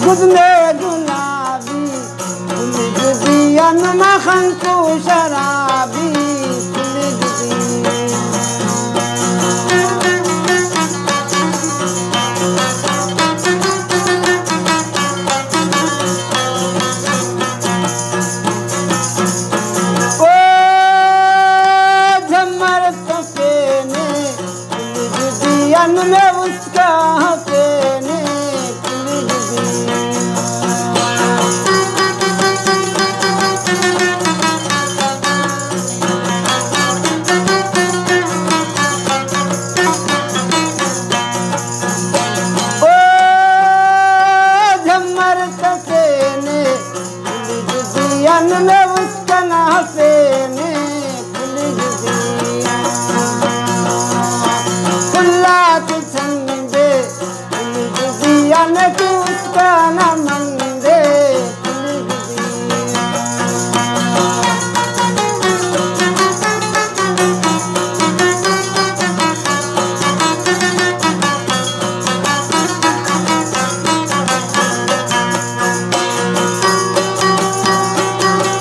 गुदने गुलाबी दियन मखन को शराबी में उसका हकेने ओ झमर तकेने दियन में उसका हकेने कि उसका न मंदे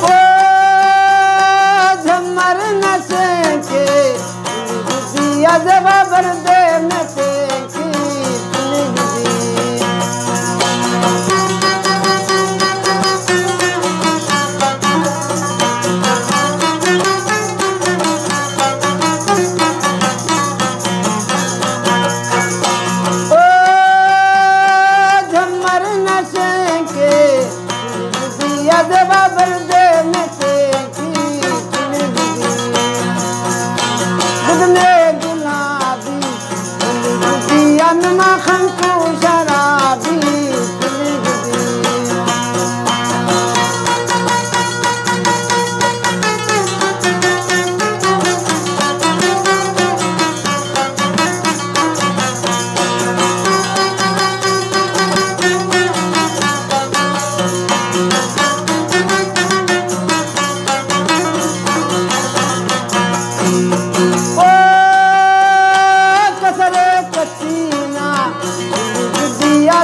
ओ झमर नशे के दिया जवाबर दे नशे बाबर दे में गुदने गुलाबी दियन मखन को शराबी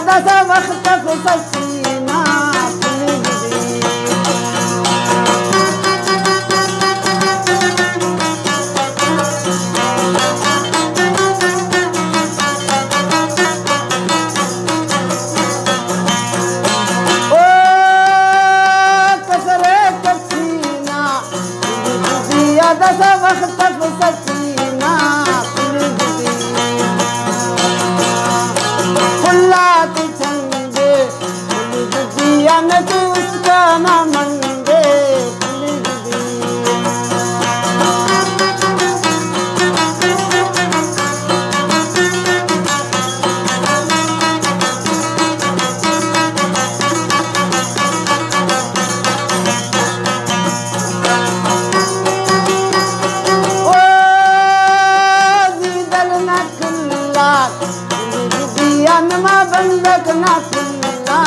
दस वक्त ससीना ओ कसरे कसीना दिया दस वक्त ससीना दियन की उसका न मंदे ओ दीदल न खुल्ला दियन में बंदक न खुल्ला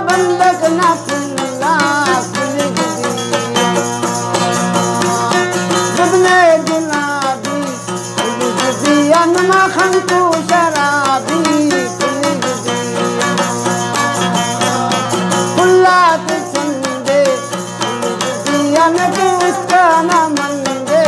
बंदक न खुल्ला गुदने गुलाबी दियन मखन को शराबी खुल्ला चंदे दियन की उसका न मंदे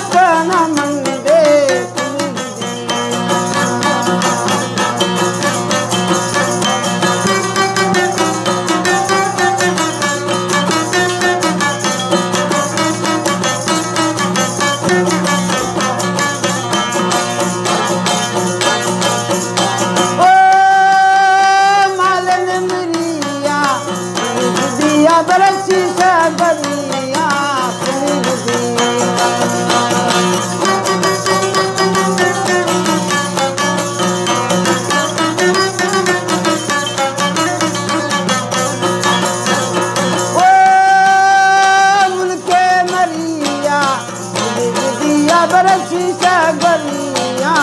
उसका न मंगे बरसी सबरिया ओ मुल्के मरिया दिया बरसी सबरिया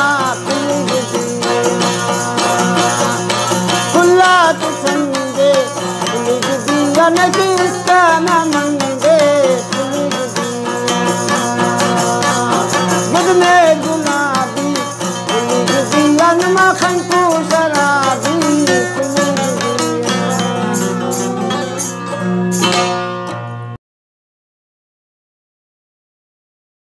खुला तो संगे दिया न किसका न मंगे